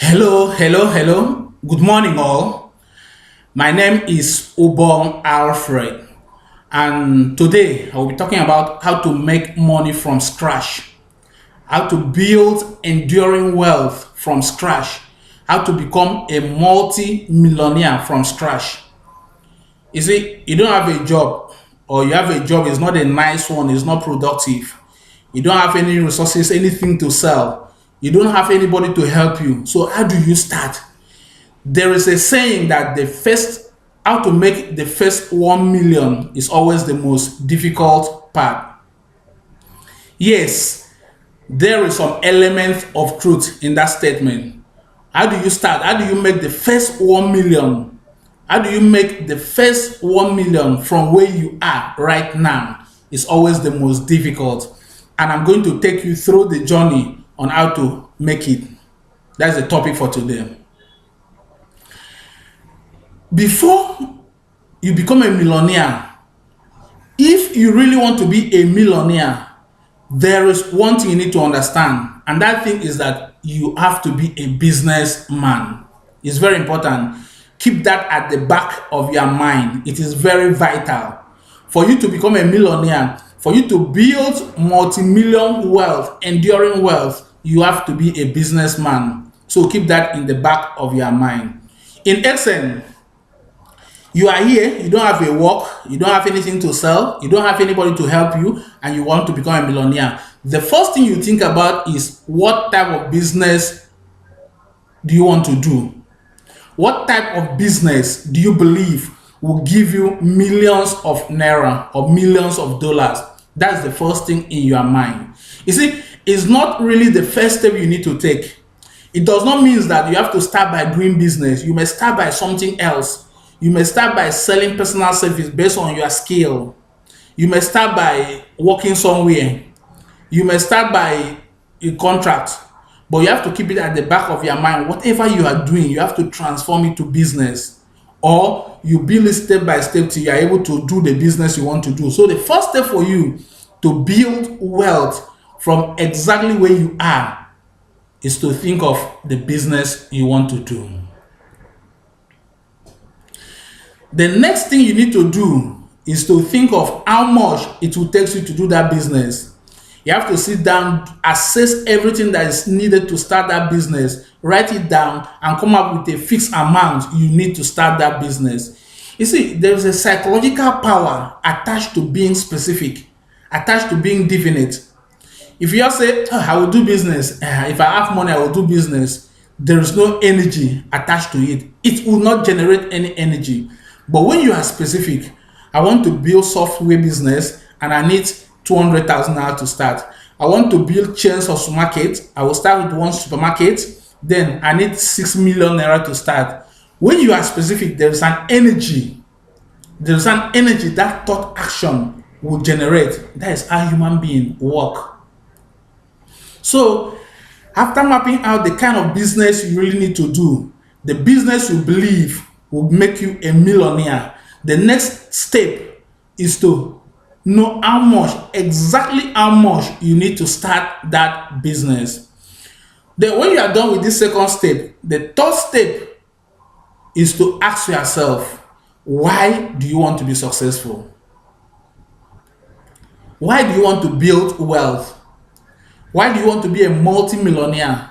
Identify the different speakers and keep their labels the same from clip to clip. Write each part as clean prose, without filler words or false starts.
Speaker 1: Hello. Good morning, all. My name is Obong Alfred, and today I will be talking about how to make money from scratch, how to build enduring wealth from scratch, how to become a multi-millionaire from scratch. You see, you don't have a job, or you have a job, it's not a nice one, it's not productive. You don't have any resources, anything to sell. You don't have anybody to help you. So, how do you start? There is a saying that how to make the first 1 million is always the most difficult part. Yes, there is some element of truth in that statement. How do you start? How do you make the first 1 million? How do you make the first 1 million from where you are right now? Is always the most difficult. And I'm going to take you through the journey on how to make it. That's the topic for today. Before you become a millionaire, if you really want to be a millionaire, there is one thing you need to understand, and that thing is that you have to be a businessman. It's very important. Keep that at the back of your mind. It is very vital. For you to become a millionaire, for you to build multi-million wealth, enduring wealth, you have to be a businessman. So keep that in the back of your mind. In essence, you are here, you don't have a work, you don't have anything to sell, you don't have anybody to help you, and you want to become a millionaire. The first thing you think about is, what type of business do you want to do? What type of business do you believe will give you millions of naira or millions of dollars? That's the first thing in your mind. You see, it's not really the first step you need to take. It does not mean that you have to start by doing business. You may start by something else. You may start by selling personal service based on your skill. You may start by working somewhere. You may start by a contract. But you have to keep it at the back of your mind. Whatever you are doing, you have to transform it to business. Or you build it step by step till you are able to do the business you want to do. So the first step for you to build wealth from exactly where you are is to think of the business you want to do. The next thing you need to do is to think of how much it will take you to do that business. You have to sit down, assess everything that is needed to start that business, write it down, and come up with a fixed amount you need to start that business. You see, there is a psychological power attached to being specific, attached to being definite. If you just say, "Oh, I will do business, if I have money, I will do business," there is no energy attached to it. It will not generate any energy. But when you are specific, I want to build software business and I need 200,000 naira to start. I want to build chains of supermarkets. I will start with one supermarket. Then I need 6 million naira to start. When you are specific, there is an energy. There is an energy that thought action will generate. That is how human beings work. So after mapping out the kind of business you really need to do, the business you believe will make you a millionaire, the next step is to know exactly how much you need to start that business. Then when you are done with this second step, the third step is to ask yourself, why do you want to be successful? Why do you want to build wealth? Why do you want to be a multi-millionaire?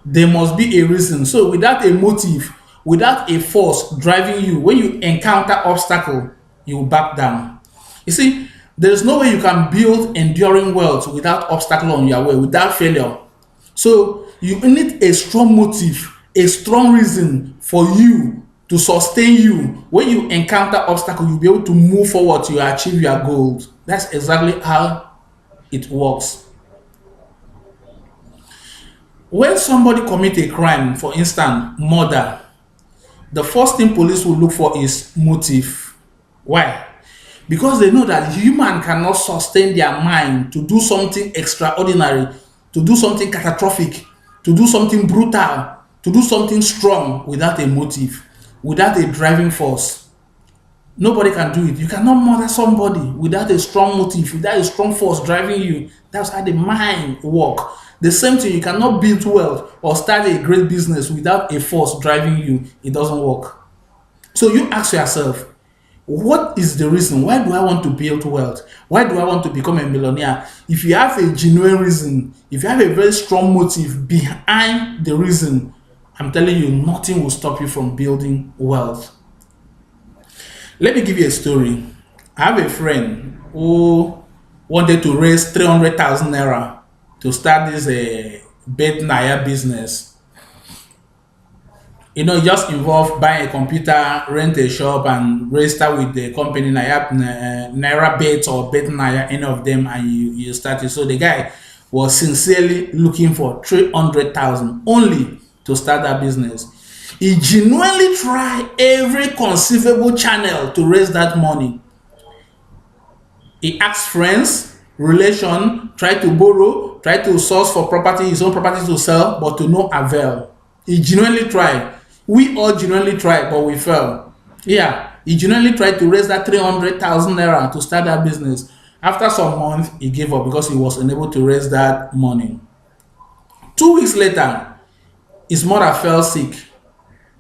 Speaker 1: There must be a reason. So without a motive, without a force driving you, when you encounter obstacle, you will back down. You see, there is no way you can build enduring wealth without obstacle on your way, without failure. So you need a strong motive, a strong reason for you to sustain you. When you encounter obstacle, you'll be able to move forward to achieve your goals. That's exactly how it works. When somebody commits a crime, for instance, murder, the first thing police will look for is motive. Why? Because they know that human cannot sustain their mind to do something extraordinary, to do something catastrophic, to do something brutal, to do something strong without a motive, without a driving force. Nobody can do it. You cannot murder somebody without a strong motive, without a strong force driving you. That's how the mind works. The same thing, you cannot build wealth or start a great business without a force driving you. It doesn't work. So you ask yourself, what is the reason? Why do I want to build wealth? Why do I want to become a millionaire? If you have a genuine reason, if you have a very strong motive behind the reason, I'm telling you, nothing will stop you from building wealth. Let me give you a story. I have a friend who wanted to raise 300,000 naira to start this bed Naya business. It just involved buying a computer, rent a shop, and register with the company Naira Bet or Bet Naya, any of them, and you start it. So the guy was sincerely looking for 300,000 only to start that business. He genuinely tried every conceivable channel to raise that money. He asked friends, relation, tried to borrow, tried to source for property, his own property to sell, but to no avail. He genuinely tried. We all genuinely tried, but we fell. Yeah, he genuinely tried to raise that 300,000 naira to start that business. After some months, he gave up because he was unable to raise that money. 2 weeks later, his mother fell sick.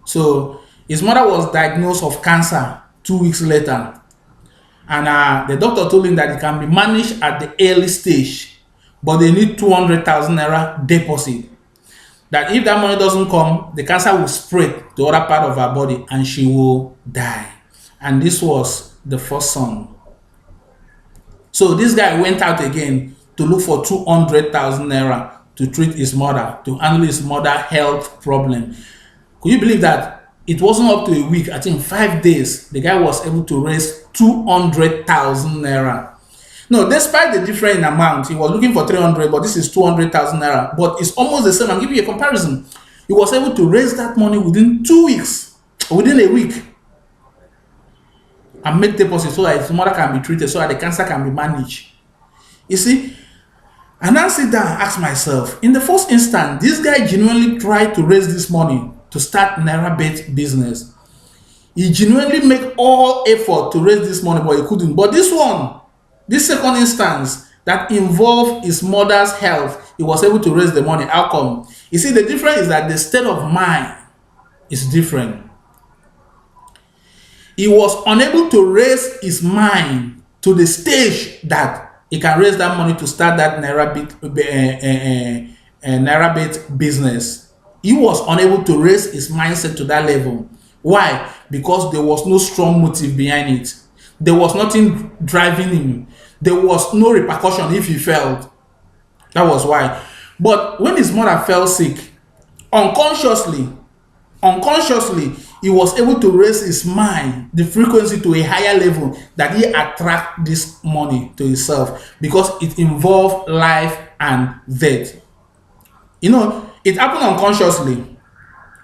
Speaker 1: So his mother was diagnosed of cancer 2 weeks later. And the doctor told him that it can be managed at the early stage, but they need 200,000 naira deposit. That if that money doesn't come, the cancer will spread to other part of her body and she will die. And this was the first son. So this guy went out again to look for 200,000 naira to treat his mother, to handle his mother's health problem. Could you believe that it wasn't up to a week, I think 5 days, the guy was able to raise 200,000 naira. No, despite the different amount, he was looking for 300, but this is 200,000 naira. But it's almost the same. I'll give you a comparison. He was able to raise that money within 2 weeks, within a week, and make deposits so that his mother can be treated, so that the cancer can be managed. You see, and I sit down and ask myself, in the first instance, this guy genuinely tried to raise this money to start Naira Bet business. He genuinely made all effort to raise this money, but he couldn't. But this second instance that involved his mother's health, he was able to raise the money. How come? You see, the difference is that the state of mind is different. He was unable to raise his mind to the stage that he can raise that money to start that Naira Bet business. He was unable to raise his mindset to that level. Why? Because there was no strong motive behind it. There was nothing driving him. There was no repercussion if he failed. That was why. But when his mother fell sick, unconsciously, he was able to raise his mind, the frequency, to a higher level, that he attract this money to himself, because it involved life and death. It happened unconsciously.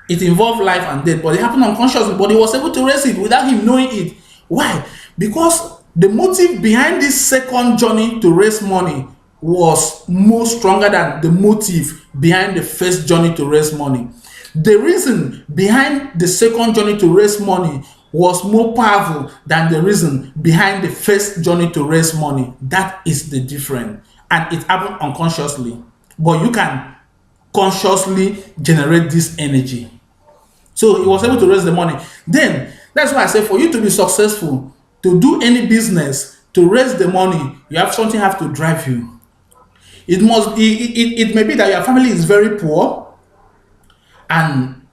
Speaker 1: It involved life and death, but it happened unconsciously. But he was able to raise it without him knowing it. Why? Because the motive behind this second journey to raise money was more stronger than the motive behind the first journey to raise money. The reason behind the second journey to raise money was more powerful than the reason behind the first journey to raise money. That is the difference. And it happened unconsciously. But you can consciously generate this energy. So he was able to raise the money. Then, that's why I say, for you to be successful, to do any business, to raise the money, something have to drive you. It may be that your family is very poor and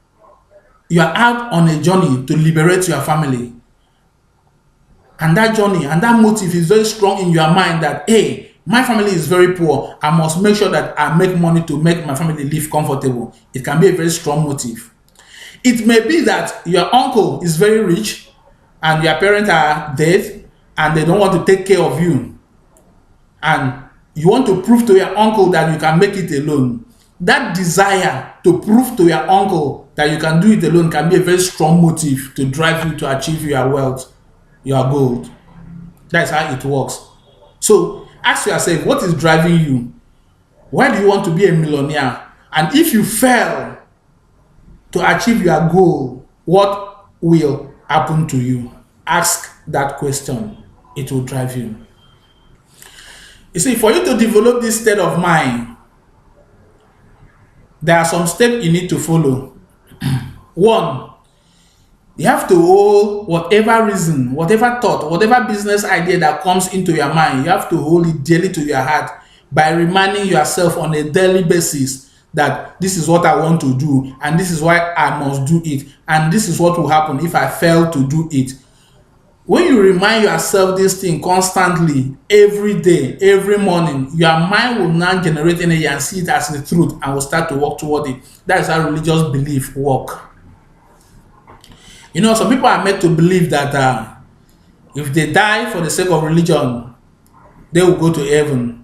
Speaker 1: you are out on a journey to liberate your family. And that journey and that motive is very strong in your mind that, hey, my family is very poor. I must make sure that I make money to make my family live comfortable. It can be a very strong motive. It may be that your uncle is very rich and your parents are dead and they don't want to take care of you. And you want to prove to your uncle that you can make it alone. That desire to prove to your uncle that you can do it alone can be a very strong motive to drive you to achieve your wealth, your goal. That's how it works. So ask yourself, what is driving you? Why do you want to be a millionaire? And if you fail to achieve your goal, what will happen to you? Ask that question. It will drive you. You see, for you to develop this state of mind, there are some steps you need to follow. One, you have to hold whatever reason, whatever thought, whatever business idea that comes into your mind, you have to hold it dearly to your heart by reminding yourself on a daily basis that this is what I want to do, and this is why I must do it, and this is what will happen if I fail to do it. When you remind yourself this thing constantly, every day, every morning, your mind will now generate energy and see it as the truth and will start to work toward it. That is how religious belief work. You know, some people are made to believe that if they die for the sake of religion, they will go to heaven.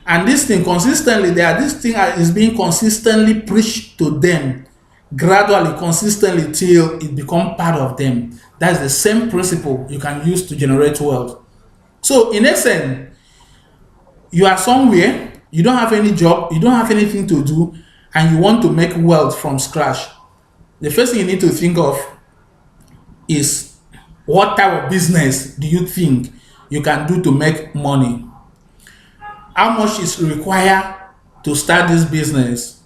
Speaker 1: And this thing consistently, this thing is being consistently preached to them, gradually, consistently, till it becomes part of them. That's the same principle you can use to generate wealth. So, in essence, you are somewhere, you don't have any job, you don't have anything to do, and you want to make wealth from scratch. The first thing you need to think of is, what type of business do you think you can do to make money? How much is required to start this business?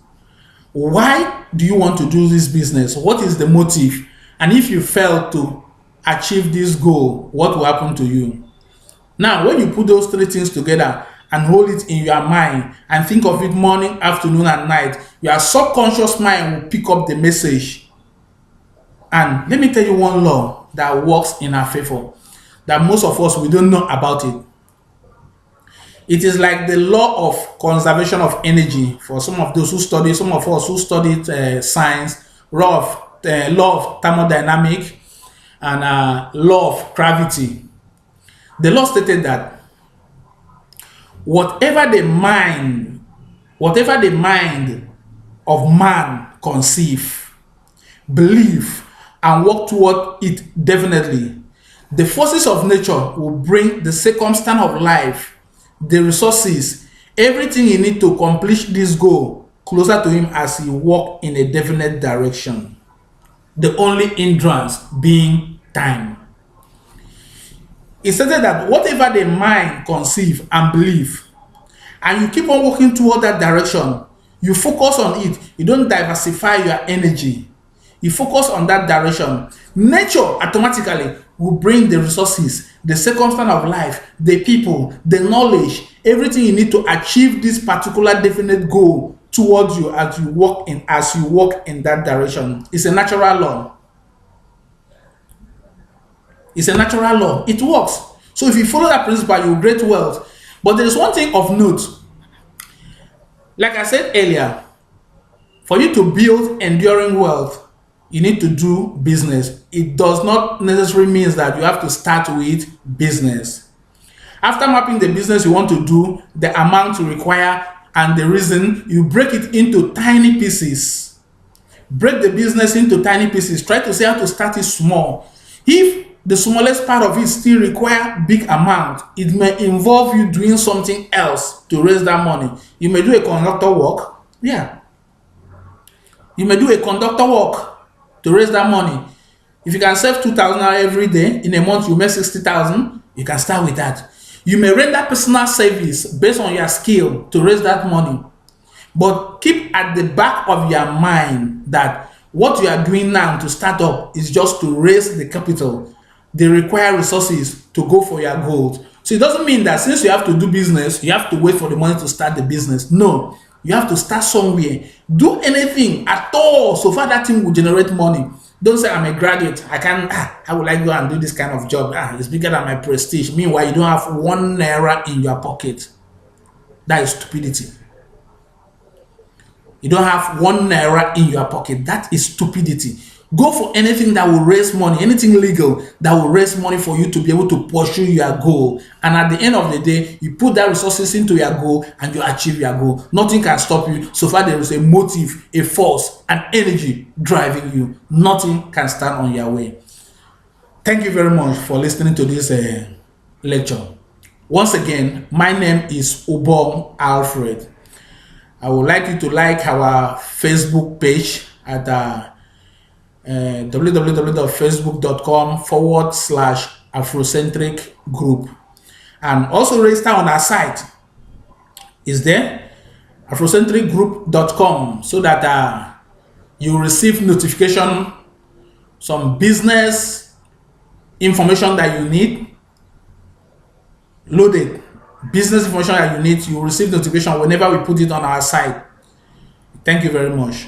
Speaker 1: Why do you want to do this business? What is the motive? And if you fail to achieve this goal, what will happen to you? Now, when you put those three things together and hold it in your mind and think of it morning, afternoon, and night, your subconscious mind will pick up the message. And let me tell you one law that works in our favor, that most of us, we don't know about it. It is like the law of conservation of energy for some of those who study, some of us who studied science, law of thermodynamics, and law of gravity. The law stated that whatever the mind of man conceive, believe, and work toward it definitely, the forces of nature will bring the circumstance of life, the resources, everything he needs to accomplish this goal closer to him as he walk in a definite direction. The only hindrance being time. It stated that whatever the mind conceive and believe, and you keep on working toward that direction, you focus on it, you don't diversify your energy, you focus on that direction, nature automatically will bring the resources, the circumstance of life, the people, the knowledge, everything you need to achieve this particular definite goal towards you as you walk in that direction. It's a natural law. It's a natural law. It works. So if you follow that principle, you will create wealth. But there is one thing of note. Like I said earlier, for you to build enduring wealth, you need to do business. It does not necessarily mean that you have to start with business. After mapping the business you want to do, the amount you require, and the reason, you break it into tiny pieces. Break the business into tiny pieces. Try to see how to start it small. If the smallest part of it still require big amount, it may involve you doing something else to raise that money. You may do a conductor work. Yeah. You may do a conductor work to raise that money. If you can save 2,000 every day, in a month you make 60,000, you can start with that. You may render personal service based on your skill to raise that money. But keep at the back of your mind that what you are doing now to start up is just to raise the capital. They require resources to go for your goals. So it doesn't mean that since you have to do business, you have to wait for the money to start the business. No, you have to start somewhere. Do anything at all so far that thing will generate money. Don't say, I'm a graduate, I would like to go and do this kind of job. It's bigger than my prestige. Meanwhile, you don't have 1 naira in your pocket. That is stupidity. You don't have 1 naira in your pocket. That is stupidity. Go for anything that will raise money, anything legal that will raise money for you to be able to pursue your goal. And at the end of the day, you put that resources into your goal and you achieve your goal. Nothing can stop you. So far, there is a motive, a force, an energy driving you. Nothing can stand on your way. Thank you very much for listening to this lecture. Once again, my name is Obong Alfred. I would like you to like our Facebook page at www.facebook.com/Afrocentric group, and also register on our site. Is there? afrocentricgroup.com, so that you receive notification, some business information that you need, loaded business information that you need. You will receive notification whenever we put it on our site. Thank you very much.